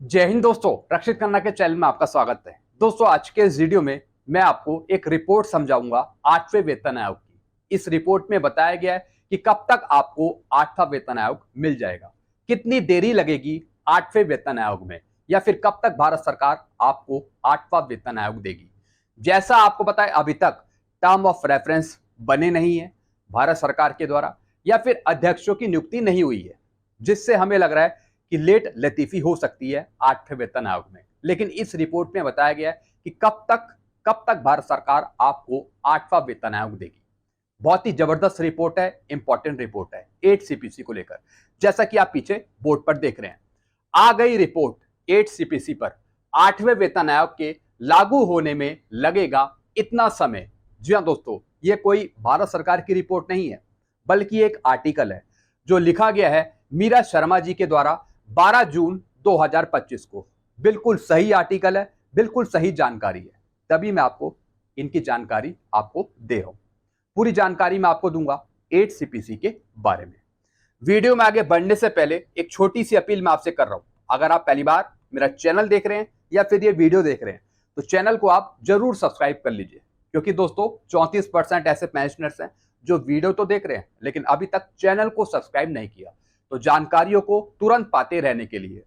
जय हिंद दोस्तों, रक्षित खन्ना के चैनल में आपका स्वागत है। दोस्तों, आज के इस वीडियो में मैं आपको एक रिपोर्ट समझाऊंगा 8वें वेतन आयोग की। इस रिपोर्ट में बताया गया है कि कब तक आपको 8वां वेतन आयोग मिल जाएगा, कितनी देरी लगेगी 8वें वेतन आयोग में, या फिर कब तक भारत सरकार आपको 8वां वेतन आयोग देगी। जैसा आपको पता है, अभी तक टर्म ऑफ रेफरेंस बने नहीं है भारत सरकार के द्वारा, या फिर अध्यक्षों की नियुक्ति नहीं हुई है, जिससे हमें लग रहा है कि लेट लतीफी हो सकती है 8वें वेतन आयोग में। लेकिन इस रिपोर्ट में बताया गया है कि कब तक भारत सरकार आपको 8वां वेतन आयोग देगी। बहुत ही जबरदस्त रिपोर्ट है, इंपॉर्टेंट रिपोर्ट है 8 सीपीसी को लेकर। जैसा कि आप पीछे बोर्ड पर देख रहे हैं, आ गई रिपोर्ट 8 सीपीसी पर। 8वें वेतन आयोग के लागू होने में लगेगा इतना समय। जी हाँ दोस्तों, ये कोई भारत सरकार की रिपोर्ट नहीं है, बल्कि एक आर्टिकल है जो लिखा गया है मीरा शर्मा जी के द्वारा 12 जून 2025 को। बिल्कुल सही आर्टिकल है, बिल्कुल सही जानकारी है, तभी मैं आपको इनकी जानकारी आपको दे रहा हूं। पूरी जानकारी मैं आपको दूंगा 8 सीपीसी के बारे में। वीडियो में आगे बढ़ने से पहले एक छोटी सी अपील मैं आपसे कर रहा हूं। अगर आप पहली बार मेरा चैनल देख रहे हैं या फिर ये वीडियो देख रहे हैं, तो चैनल को आप जरूर सब्सक्राइब कर लीजिए, क्योंकि दोस्तों 34% ऐसे पेंशनर्स हैं जो वीडियो तो देख रहे हैं लेकिन अभी तक चैनल को सब्सक्राइब नहीं किया। तो जानकारियों को तुरंत पाते रहने के लिए,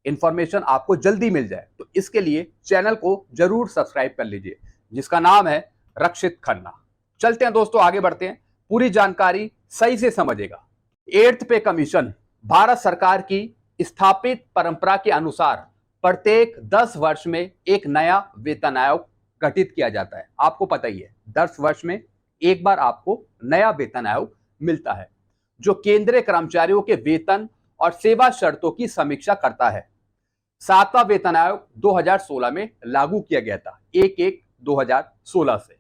इंफॉर्मेशन आपको जल्दी मिल जाए, तो इसके लिए चैनल को जरूर सब्सक्राइब कर लीजिए, जिसका नाम है रक्षित खन्ना। चलते हैं दोस्तों, आगे बढ़ते हैं, पूरी जानकारी सही से समझेगा। 8th पे कमीशन भारत सरकार की स्थापित परंपरा के अनुसार प्रत्येक 10 वर्ष में एक नया वेतन आयोग गठित किया जाता है। आपको पता ही है, 10 वर्ष में एक बार आपको नया वेतन आयोग मिलता है, जो केंद्रीय कर्मचारियों के वेतन और सेवा शर्तों की समीक्षा करता है। 7वां वेतन आयोग 2016 में लागू किया गया था, 1/1/2016 से,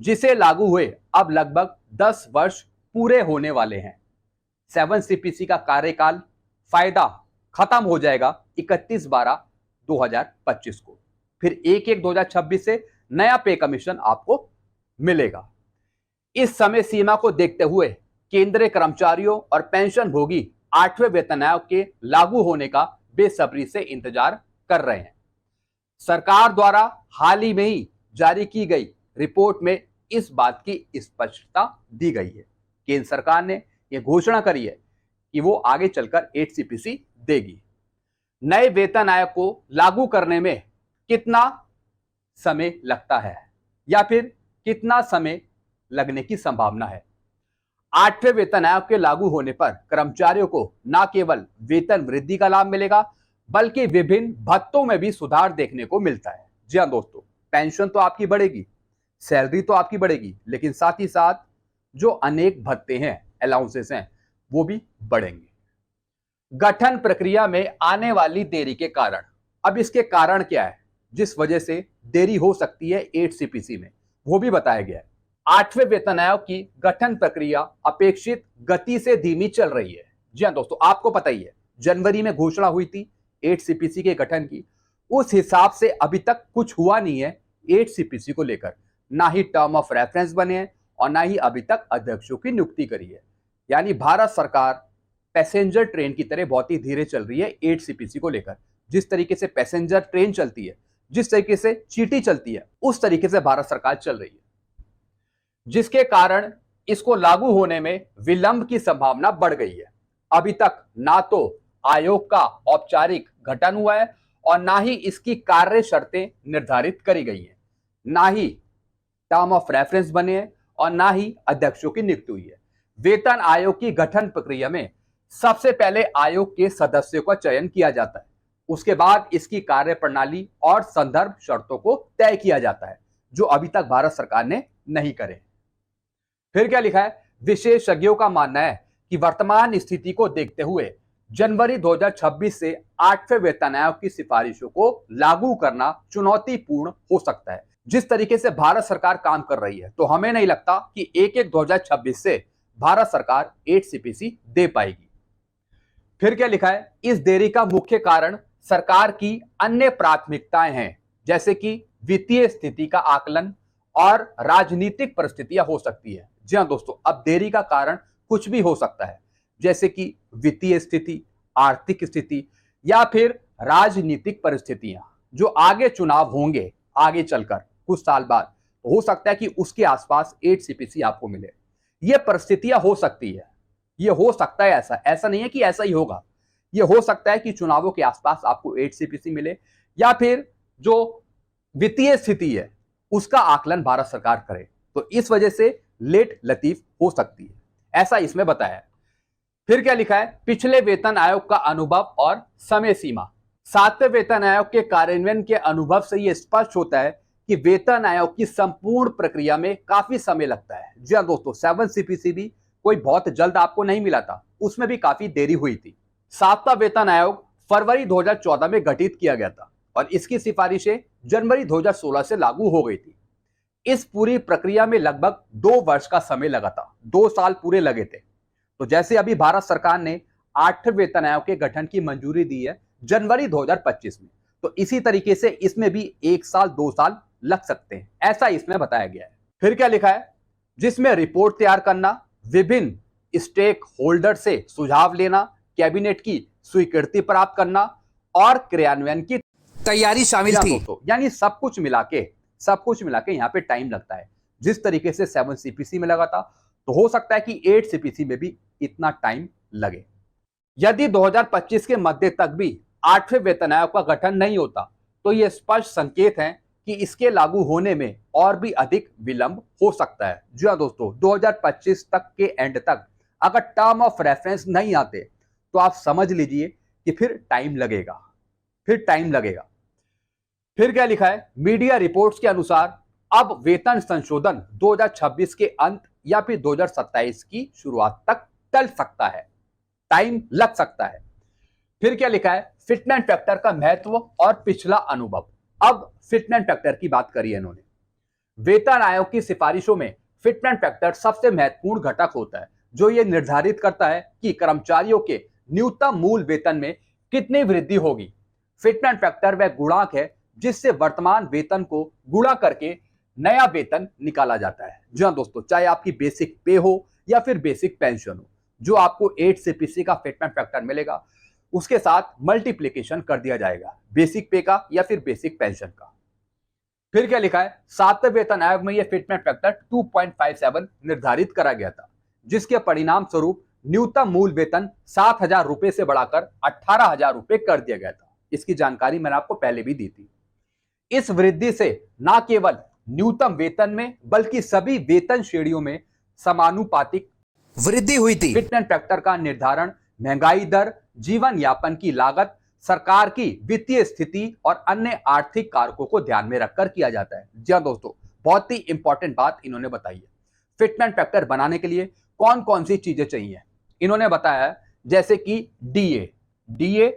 जिसे लागू हुए अब लगभग 10 वर्ष पूरे होने वाले हैं। 7 सीपीसी का कार्यकाल फायदा खत्म हो जाएगा 31/12/2025 को। फिर 1/1/2026 से नया पे कमीशन आपको मिलेगा। इस समय सीमा को देखते हुए केंद्रीय कर्मचारियों और पेंशन भोगी 8वें वेतन आयोग के लागू होने का बेसब्री से इंतजार कर रहे हैं। सरकार द्वारा हाल ही में ही जारी की गई रिपोर्ट में इस बात की स्पष्टता दी गई है। केंद्र सरकार ने यह घोषणा करी है कि वो आगे चलकर 8 सीपीसी देगी। नए वेतन आयोग को लागू करने में कितना समय लगता है, या फिर कितना समय लगने की संभावना है? 8वें वेतन आयोग के लागू होने पर कर्मचारियों को न केवल वेतन वृद्धि का लाभ मिलेगा, बल्कि विभिन्न भत्तों में भी सुधार देखने को मिलता है। जी हाँ दोस्तों, पेंशन तो आपकी बढ़ेगी, सैलरी तो आपकी बढ़ेगी, लेकिन साथ ही साथ जो अनेक भत्ते हैं, अलाउंसेस हैं, वो भी बढ़ेंगे। गठन प्रक्रिया में आने वाली देरी के कारण, अब इसके कारण क्या है जिस वजह से देरी हो सकती है 8 सीपीसी में, वो भी बताया गया है। 8वें वेतन आयोग की गठन प्रक्रिया अपेक्षित गति से धीमी चल रही है। जी हाँ दोस्तों, आपको पता ही है, जनवरी में घोषणा हुई थी 8 सीपीसी के गठन की। उस हिसाब से अभी तक कुछ हुआ नहीं है 8 सीपीसी को लेकर। ना ही टर्म ऑफ रेफरेंस बने हैं और ना ही अभी तक अध्यक्षों की नियुक्ति करी है। यानी भारत सरकार पैसेंजर ट्रेन की तरह बहुत ही धीरे चल रही है 8 सीपीसी को लेकर। जिस तरीके से पैसेंजर ट्रेन चलती है, जिस तरीके से चीटी चलती है, उस तरीके से भारत सरकार चल रही है, जिसके कारण इसको लागू होने में विलंब की संभावना बढ़ गई है। अभी तक ना तो आयोग का औपचारिक गठन हुआ है और ना ही इसकी कार्य शर्तें निर्धारित करी गई हैं, ना ही टर्म ऑफ रेफरेंस बने हैं और ना ही अध्यक्षों की नियुक्ति हुई है। वेतन आयोग की गठन प्रक्रिया में सबसे पहले आयोग के सदस्यों का चयन किया जाता है, उसके बाद इसकी कार्य प्रणाली और संदर्भ शर्तों को तय किया जाता है, जो अभी तक भारत सरकार ने नहीं करे। फिर क्या लिखा है, विशेषज्ञों का मानना है कि वर्तमान स्थिति को देखते हुए जनवरी 2026 से 8वें वेतन आयोग की सिफारिशों को लागू करना चुनौतीपूर्ण हो सकता है। जिस तरीके से भारत सरकार काम कर रही है, तो हमें नहीं लगता कि 1/1/2026 से भारत सरकार 8 सीपीसी दे पाएगी। फिर क्या लिखा है, इस देरी का मुख्य कारण सरकार की अन्य प्राथमिकताएं हैं, जैसे कि वित्तीय स्थिति का आकलन और राजनीतिक परिस्थितियां हो सकती है। जी हाँ दोस्तों, अब देरी का कारण कुछ भी हो सकता है, जैसे कि वित्तीय स्थिति, आर्थिक स्थिति, या फिर राजनीतिक परिस्थितियां जो आगे चुनाव होंगे आगे चलकर कुछ साल बाद, हो सकता है कि उसके आसपास 8 सीपीसी आपको मिले। ये परिस्थितियां हो सकती है, ये हो सकता है, ऐसा नहीं है कि ऐसा ही होगा। ये हो सकता है कि चुनावों के आसपास आपको 8 सीपीसी मिले, या फिर जो वित्तीय स्थिति है उसका आकलन भारत सरकार करे, तो इस वजह से लेट लतीफ हो सकती है, ऐसा इसमें बताया है। फिर क्या लिखा है, पिछले वेतन आयोग का अनुभव और समय सीमा। 7वें वेतन आयोग के कार्यान्वयन के अनुभव से यह स्पष्ट होता है कि वेतन आयोग की संपूर्ण प्रक्रिया में काफी समय लगता है। जी हाँ दोस्तों, 7 सीपीसी भी कोई बहुत जल्द आपको नहीं मिला था, उसमें भी काफी देरी हुई थी। 7वां वेतन आयोग फरवरी 2014 में गठित किया गया था और इसकी सिफारिशें जनवरी 2016 से लागू हो गई थी। इस पूरी प्रक्रिया में लगभग 2 वर्ष का समय लगा था, 2 साल पूरे लगे थे। तो जैसे अभी भारत सरकार ने 8वें वेतन आयोग के गठन की मंजूरी दी है जनवरी 2025 में, तो इसी तरीके से इसमें भी 1 साल 2 साल लग सकते हैं, ऐसा इसमें बताया गया है। फिर क्या लिखा है, जिसमें रिपोर्ट तैयार करना, विभिन्न स्टेक होल्डर से सुझाव लेना, कैबिनेट की स्वीकृति प्राप्त करना और क्रियान्वयन की तैयारी शामिल थी। यानी सब कुछ मिला के यहाँ पे टाइम लगता है। जिस तरीके से 7 सीपीसी में लगा था, तो हो सकता है कि 8 सीपीसी में भी इतना टाइम लगे। यदि 2025 के मध्य तक भी 8वें वेतन आयोग का गठन नहीं होता, तो यह स्पष्ट संकेत है कि इसके लागू होने में और भी अधिक विलंब हो सकता है। जी हाँ दोस्तों, 2025 तक के एंड तक अगर टर्म ऑफ रेफरेंस नहीं आते, तो आप समझ लीजिए कि फिर टाइम लगेगा। फिर क्या लिखा है, मीडिया रिपोर्ट्स के अनुसार अब वेतन संशोधन 2026 के अंत या फिर 2027 की शुरुआत तक टल सकता है, टाइम लग सकता है। फिर क्या लिखा है, फिटमेंट फैक्टर का महत्व और पिछला अनुभव। अब फिटमेंट फैक्टर की बात करी है इन्होंने। वेतन आयोग की सिफारिशों में फिटमेंट फैक्टर सबसे महत्वपूर्ण घटक होता है, जो यह निर्धारित करता है कि कर्मचारियों के न्यूनतम मूल वेतन में कितनी वृद्धि होगी। फिटमेंट फैक्टर वह गुणांक है जिससे वर्तमान वेतन को गुणा करके नया वेतन निकाला जाता है। जी हाँ दोस्तों, चाहे आपकी बेसिक पे हो या फिर बेसिक पेंशन हो, जो आपको 8 सीपीसी का फिटमेंट फैक्टर मिलेगा, उसके साथ मल्टीप्लिकेशन कर दिया जाएगा बेसिक पे का या फिर बेसिक पेंशन का। फिर क्या लिखा है, 7वें वेतन आयोग में यह फिटमेंट फैक्टर 2.57 निर्धारित करा गया था, जिसके परिणाम स्वरूप न्यूनतम मूल वेतन 7,000 रुपए से बढ़ाकर 18,000 रुपए कर दिया गया था। इसकी जानकारी मैंने आपको पहले भी दी थी। इस वृद्धि से न केवल न्यूनतम वेतन में बल्कि सभी वेतन श्रेणियों में समानुपातिक वृद्धि हुई थी। फिटमेंट फैक्टर का निर्धारण महंगाई दर, जीवन यापन की लागत, सरकार की वित्तीय स्थिति और अन्य आर्थिक कारकों को ध्यान में रखकर किया जाता है। जी हाँ दोस्तों, बहुत ही इंपॉर्टेंट बात इन्होंने बताई है। फिटमेंट फैक्टर बनाने के लिए कौन कौन सी चीजें चाहिए इन्होंने बताया है, जैसे कि डीए,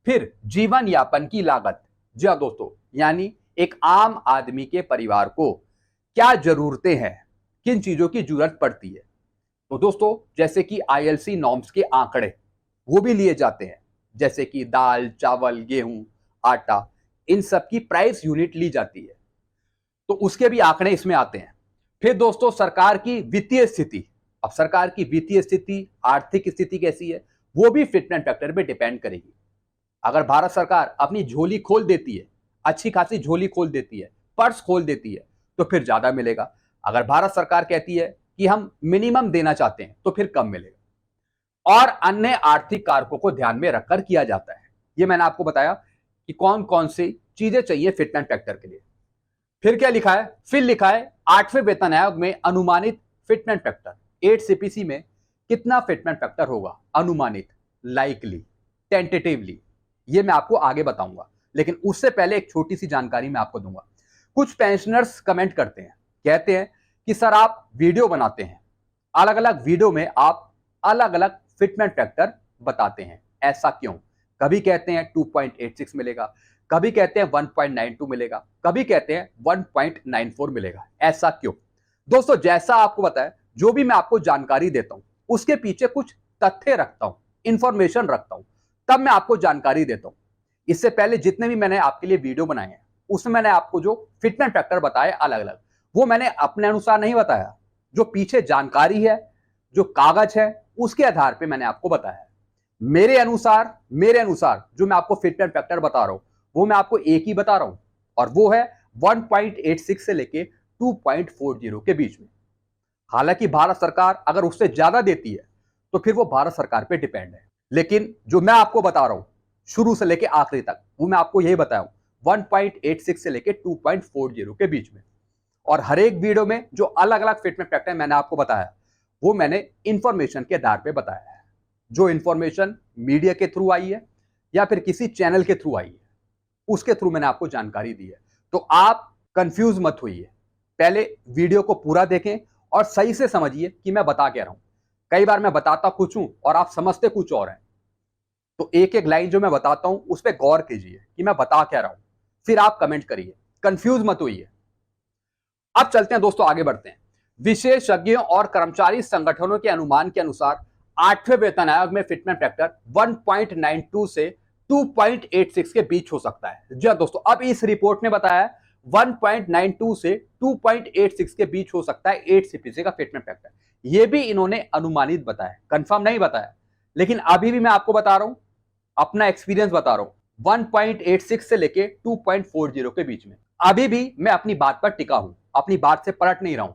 फिर जीवन यापन की लागत। जी हाँ दोस्तों, यानी एक आम आदमी के परिवार को क्या जरूरतें हैं, किन चीजों की जरूरत पड़ती है। तो दोस्तों, जैसे कि आईएलसी नॉर्म्स के आंकड़े वो भी लिए जाते हैं, जैसे कि दाल, चावल, गेहूं, आटा, इन सब की प्राइस यूनिट ली जाती है, तो उसके भी आंकड़े इसमें आते हैं। फिर दोस्तों, सरकार की वित्तीय स्थिति। अब सरकार की वित्तीय स्थिति, आर्थिक स्थिति कैसी है, वो भी फिटमेंट फैक्टर पे डिपेंड करेगी। अगर भारत सरकार अपनी झोली खोल देती है, अच्छी खासी झोली खोल देती है, पर्स खोल देती है, तो फिर ज्यादा मिलेगा। अगर भारत सरकार कहती है कि हम मिनिमम देना चाहते हैं, तो फिर कम मिलेगा। और अन्य आर्थिक कारकों को ध्यान में रखकर किया जाता है। ये मैंने आपको बताया कि कौन कौन सी चीजें चाहिए फिटमेंट फैक्टर के लिए। फिर क्या लिखा है, फिर लिखा है 8वें वेतन आयोग में अनुमानित फिटमेंट फैक्टर। 8 सीपीसी में कितना फिटमेंट फैक्टर होगा अनुमानित, लाइकली, टेंटेटिवली, ये मैं आपको आगे बताऊंगा। लेकिन उससे पहले एक छोटी सी जानकारी मैं आपको दूंगा। कुछ पेंशनर्स कमेंट करते हैं, कहते हैं कि सर आप वीडियो बनाते हैं, अलग अलग वीडियो में आप अलग अलग फिटमेंट फैक्टर बताते हैं, ऐसा क्यों? कभी कहते हैं 2.86 मिलेगा, कभी कहते हैं 1.92 मिलेगा, कभी कहते हैं 1.94 मिलेगा, ऐसा क्यों? दोस्तों, जैसा आपको बताया, जो भी मैं आपको जानकारी देता हूं उसके पीछे कुछ तथ्य रखता हूं, इंफॉर्मेशन रखता हूं, तब मैं आपको जानकारी देता हूं। इससे पहले जितने भी मैंने आपके लिए वीडियो बनाए हैं, उसमें मैंने आपको जो फिटमेंट फैक्टर बताए अलग अलग, वो मैंने अपने अनुसार नहीं बताया। जो पीछे जानकारी है, जो कागज है, उसके आधार पे मैंने आपको बताया है। मेरे अनुसार जो मैं आपको फिटमेंट फैक्टर बता रहा हूं वो मैं आपको एक ही बता रहा हूं, और वो है 1.86 से लेके 2.40 के बीच में। हालांकि भारत सरकार अगर उससे ज्यादा देती है तो फिर वो भारत सरकार पे डिपेंड है, लेकिन जो मैं आपको बता रहा हूं शुरू से लेके आखिरी तक वो मैं आपको यही बताया हूं 1.86 से लेके 2.40 के बीच में। और हर एक वीडियो में जो अलग अलग फिटमेंट फैक्टर मैंने आपको बताया वो मैंने इंफॉर्मेशन के आधार पे बताया है। जो इंफॉर्मेशन मीडिया के थ्रू आई है या फिर किसी चैनल के थ्रू आई है उसके थ्रू मैंने आपको जानकारी दी है। तो आप कंफ्यूज मत होइए, पहले वीडियो को पूरा देखें और सही से समझिए कि मैं बता क्या रहा हूं। कई बार मैं बताता कुछ हूं और आप समझते कुछ और हैं, तो एक एक लाइन जो मैं बताता हूं उस पर गौर कीजिए कि मैं बता क्या रहा हूं, फिर आप कमेंट करिए, कंफ्यूज मत होइए। अब चलते हैं दोस्तों, आगे बढ़ते हैं। विशेषज्ञों और कर्मचारी संगठनों के अनुमान के अनुसार 8वें वेतन आयोग में फिटमेंट फैक्टर 1.92 से 2.86 के बीच हो सकता है। जी हां दोस्तों, अब इस रिपोर्ट ने बताया 1.92 से 2.86 के बीच हो सकता है 8 सीपीसी का फिटमेंट फैक्टर। यह भी इन्होंने अनुमानित बताया, कंफर्म नहीं बताया, लेकिन अभी भी मैं आपको बता रहा हूं, अपना एक्सपीरियंस बता रहा हूं 1.86 से लेके 2.40 के बीच में। अभी भी मैं अपनी बात पर टिका हूं, अपनी बात से पलट नहीं रहा हूं,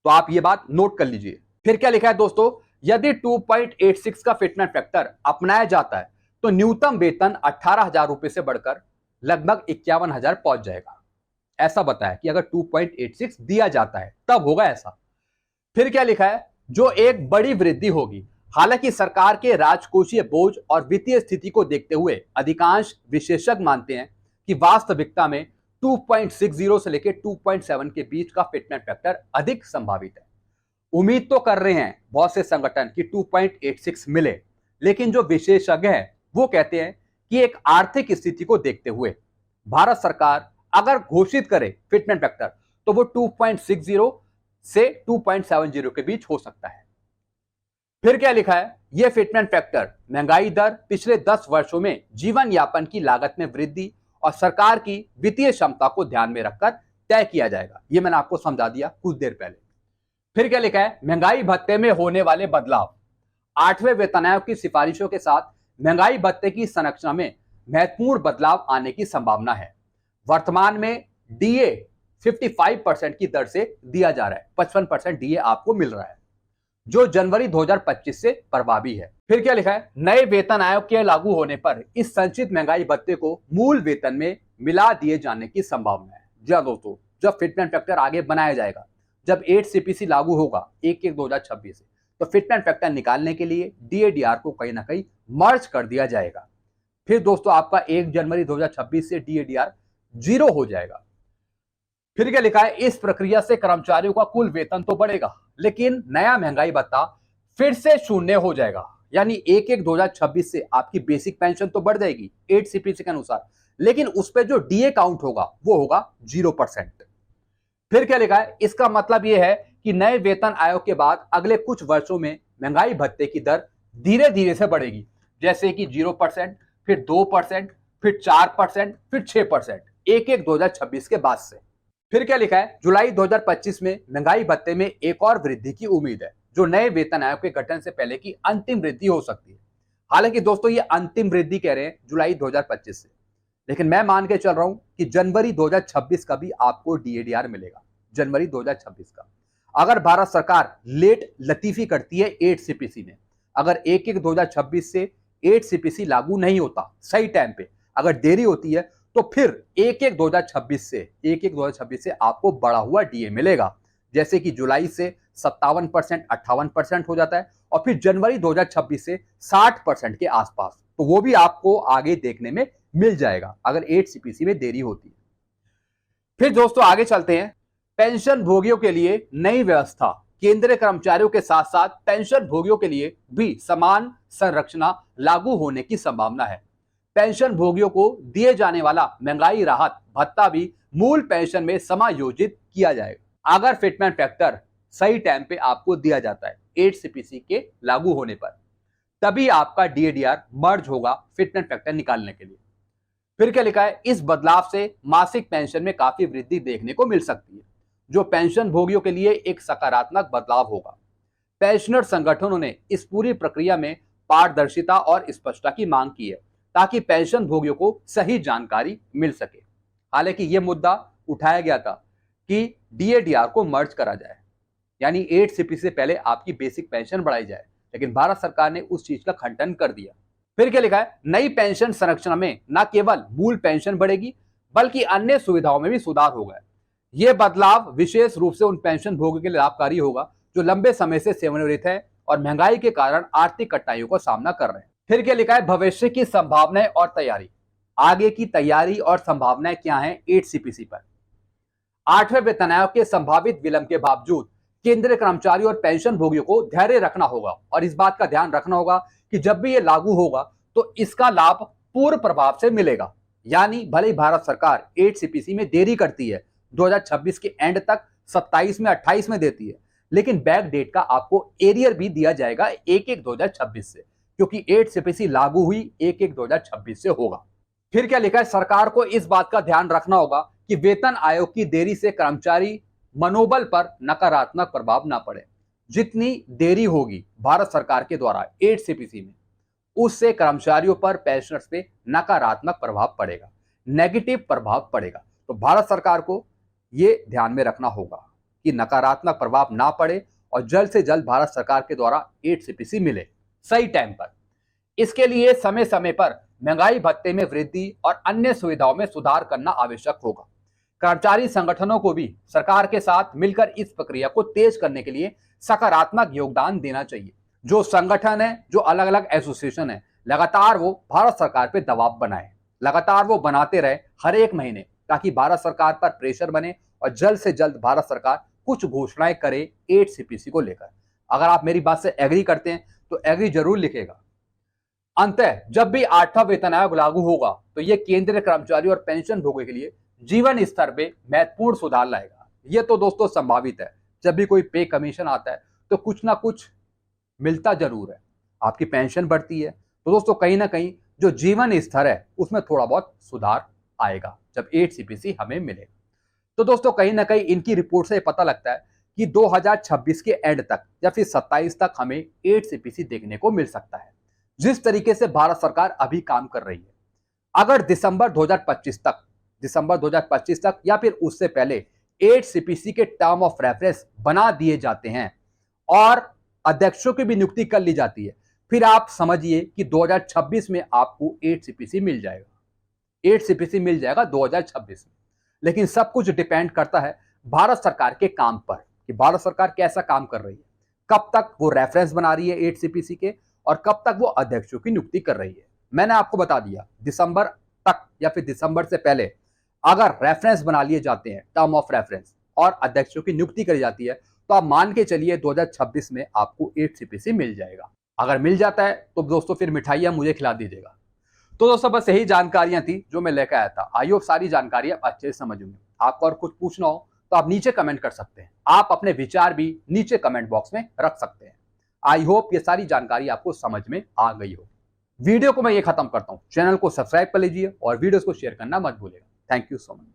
तो आप ये बात नोट कर लीजिए। फिर क्या लिखा है दोस्तों, यदि 2.86 का फिटमेंट फैक्टर अपनाया जाता है तो न्यूनतम वेतन 18,000 रुपए से बढ़कर लगभग 51,000 पहुंच जाएगा। ऐसा बताया कि अगर 2.86 दिया जाता है तब होगा ऐसा। फिर क्या लिखा है, जो एक बड़ी वृद्धि होगी। हालांकि सरकार के राजकोषीय बोझ और वित्तीय स्थिति को देखते हुए अधिकांश विशेषज्ञ मानते हैं कि वास्तविकता में 2.60 से लेकर 2.7 के बीच का फिटमेंट फैक्टर अधिक संभावित है। उम्मीद तो कर रहे हैं बहुत से संगठन कि 2.86 मिले, लेकिन जो विशेषज्ञ हैं वो कहते हैं कि एक आर्थिक स्थिति को देखते हुए भारत सरकार अगर घोषित करे फिटमेंट फैक्टर तो वो 2.60 से 2.70 के बीच हो सकता है। फिर क्या लिखा है, यह फिटमेंट फैक्टर महंगाई दर, पिछले 10 वर्षों में जीवन यापन की लागत में वृद्धि और सरकार की वित्तीय क्षमता को ध्यान में रखकर तय किया जाएगा। यह मैंने आपको समझा दिया कुछ देर पहले। फिर क्या लिखा है, महंगाई भत्ते में होने वाले बदलाव। 8वें वेतन आयोग की सिफारिशों के साथ महंगाई भत्ते की संरचना में महत्वपूर्ण बदलाव आने की संभावना है। वर्तमान में डीए 55% की दर से दिया जा रहा है, 55% डीए आपको मिल रहा है, जो जनवरी 2025 से प्रभावी है। फिर क्या लिखा है, नए वेतन आयोग के लागू होने पर इस संचित महंगाई भत्ते को मूल वेतन में मिला दिए जाने की संभावना है। जी हां दोस्तों, जब फिटमेंट फैक्टर आगे बनाया जाएगा, जब 8 सीपीसी लागू होगा 1/1/2026 से, तो फिटमेंट फैक्टर निकालने के लिए डीएडीआर को कहीं ना कहीं मर्ज कर दिया जाएगा। फिर दोस्तों आपका 1 जनवरी 2026 से डीएडीआर 0 हो जाएगा। फिर क्या लिखा है, इस प्रक्रिया से कर्मचारियों का कुल वेतन तो बढ़ेगा, लेकिन नया महंगाई भत्ता फिर से शून्य हो जाएगा। यानी 1/1/2026 से आपकी बेसिक पेंशन तो बढ़ जाएगी 8 सीपीसी के अनुसार, लेकिन उस पर जो डीए काउंट होगा वो होगा 0%। फिर क्या लिखा है, इसका मतलब यह है कि नए वेतन आयोग के बाद अगले कुछ वर्षों में महंगाई भत्ते की दर धीरे धीरे से बढ़ेगी, जैसे कि 0%, फिर 2%, फिर 4%, फिर 6%, 1/1/2026 के बाद से। फिर क्या लिखा है, जुलाई 2025 में महंगाई भत्ते में एक और वृद्धि की उम्मीद है, जो नए वेतन आयोग के गठन से पहले की अंतिम वृद्धि हो सकती है। हालांकि दोस्तों ये अंतिम वृद्धि कह रहे हैं जुलाई 2025 से, लेकिन मैं मान के चल रहा हूं कि जनवरी 2026 का भी आपको डीएडीआर मिलेगा, जनवरी 2026 का। अगर भारत सरकार लेट लतीफी करती है 8 सीपीसी में, अगर 1/1/2026 से 8 सीपीसी लागू नहीं होता सही टाइम पे, अगर देरी होती है तो फिर 1/1/2026 से आपको बढ़ा हुआ डीए मिलेगा, जैसे कि जुलाई से 57%, 58% हो जाता है, और फिर जनवरी 2026 से 60% के आसपास, तो वो भी आपको आगे देखने में मिल जाएगा अगर 8 सीपीसी में देरी होती है। फिर दोस्तों आगे चलते हैं, पेंशन भोगियों के लिए नई व्यवस्था। केंद्रीय कर्मचारियों के साथ साथ पेंशन भोगियों के लिए भी समान संरचना लागू होने की संभावना है। पेंशन भोगियों को दिए जाने वाला महंगाई राहत भत्ता भी मूल पेंशन में समायोजित किया जाएगा, अगर फिटमेंट फैक्टर सही टाइम पे आपको दिया जाता है 8 सीपीसी के लागू होने पर, तभी आपका डीएडीआर मर्ज होगा फिटमेंट फैक्टर निकालने के लिए। फिर क्या लिखा है, इस बदलाव से मासिक पेंशन में काफी वृद्धि देखने को मिल सकती है, जो पेंशन भोगियों के लिए एक सकारात्मक बदलाव होगा। पेंशनर संगठनों ने इस पूरी प्रक्रिया में पारदर्शिता और स्पष्टता की मांग की है ताकि पेंशन भोगियों को सही जानकारी मिल सके। हालांकि यह मुद्दा उठाया गया था कि डीएडीआर को मर्ज करा जाए, यानी 8 CPC से पहले आपकी बेसिक पेंशन बढ़ाई जाए, लेकिन भारत सरकार ने उस चीज का खंडन कर दिया। फिर क्या लिखा है, नई पेंशन संरचना में न केवल मूल पेंशन बढ़ेगी बल्कि अन्य सुविधाओं में भी सुधार होगा। यह बदलाव विशेष रूप से उन पेंशन भोगियों के लिए लाभकारी होगा जो लंबे समय से सेवानिवृत्त है और महंगाई के कारण आर्थिक कठिनाइयों का सामना कर रहे हैं। फिर क्या लिखा है, भविष्य की संभावनाएं और तैयारी। आगे की तैयारी और संभावनाएं क्या हैं 8 CPC पर। 8वें वेतन आयोग के संभावित विलंब के बावजूद केंद्रीय कर्मचारी और पेंशन भोगियों को धैर्य रखना होगा और इस बात का ध्यान रखना होगा कि जब भी ये लागू होगा तो इसका लाभ पूर्ण प्रभाव से मिलेगा। यानी भले ही भारत सरकार 8 CPC में देरी करती है, 2026 के एंड तक 27 में 28 में देती है, लेकिन बैक डेट का आपको एरियर भी दिया जाएगा 1/1/2026 से, क्योंकि 8 CPC लागू हुई 1/1/2026 से होगा। फिर क्या लिखा है, सरकार को इस बात का ध्यान रखना होगा कि वेतन आयोग की देरी से कर्मचारी मनोबल पर नकारात्मक प्रभाव ना पड़े। जितनी देरी होगी भारत सरकार के द्वारा 8 CPC में, उससे कर्मचारियों पर, पेंशनर्स पे नकारात्मक प्रभाव पड़ेगा, नेगेटिव प्रभाव पड़ेगा। तो भारत सरकार को यह ध्यान में रखना होगा कि नकारात्मक प्रभाव ना पड़े और जल्द से जल्द भारत सरकार के द्वारा 8 CPC मिले सही टाइम पर। इसके लिए समय समय पर महंगाई भत्ते में वृद्धि और अन्य सुविधाओं में सुधार करना आवश्यक होगा। कर्मचारी संगठनों को भी सरकार के साथ मिलकर इस प्रक्रिया को तेज करने के लिए सकारात्मक योगदान देना चाहिए। जो संगठन है, जो अलग अलग एसोसिएशन है, लगातार वो भारत सरकार पे दबाव बनाए, लगातार वो बनाते रहे हर एक महीने, ताकि भारत सरकार पर प्रेशर बने और जल्द से जल्द भारत सरकार कुछ घोषणाएं करे 8 CPC को लेकर। अगर आप मेरी बात से एग्री करते हैं तो एग्री जरूर लिखेगा। अंततः जब भी 8वां वेतन आयोग लागू होगा तो यह केंद्रीय कर्मचारी और पेंशन भोगियों के लिए जीवन स्तर में महत्वपूर्ण सुधार लाएगा। यह तो दोस्तों संभावित है, जब भी कोई पे कमीशन आता है तो कुछ ना कुछ मिलता जरूर है, आपकी पेंशन बढ़ती है, तो दोस्तों कहीं ना कहीं जो जीवन स्तर है उसमें थोड़ा बहुत सुधार आएगा जब 8 CPC हमें मिलेगा। तो दोस्तों कहीं ना कहीं इनकी रिपोर्ट से पता लगता है कि 2026 के एंड तक या फिर 27 तक हमें 8 CPC देखने को मिल सकता है, जिस तरीके से भारत सरकार अभी काम कर रही है। अगर दिसंबर 2025 तक या फिर उससे पहले 8 CPC के टर्म ऑफ रेफरेंस बना दिए जाते हैं और अध्यक्षों की भी नियुक्ति कर ली जाती है, फिर आप समझिए कि 2026 में आपको 8 CPC मिल जाएगा। 8 CPC मिल जाएगा 2026 में। लेकिन सब कुछ डिपेंड करता है भारत सरकार के काम पर कि भारत सरकार कैसा काम कर रही है, कब तक वो रेफरेंस बना रही है 8 CPC के और कब तक वो अध्यक्षों की नियुक्ति कर रही है। मैंने आपको बता दिया, दिसंबर तक या फिर दिसंबर से पहले अगर रेफरेंस बना लिए जाते हैं, टर्म ऑफ रेफरेंस, और अध्यक्षों की नियुक्ति करी जाती है, तो आप मान के चलिए 2026 में आपको 8 CPC मिल जाएगा। अगर मिल जाता है तो दोस्तों फिर मिठाइयां मुझे खिला दीजिएगा। तो दोस्तों बस यही जानकारियां थी जो मैं लेकर आया था। आई होप सारी जानकारी आप अच्छे से समझ होंगे। आपको और कुछ पूछना हो तो आप नीचे कमेंट कर सकते हैं, आप अपने विचार भी नीचे कमेंट बॉक्स में रख सकते हैं। आई होप ये सारी जानकारी आपको समझ में आ गई हो। वीडियो को मैं ये खत्म करता हूं, चैनल को सब्सक्राइब कर लीजिए और वीडियोस को शेयर करना मत भूलिएगा। Thank you so much.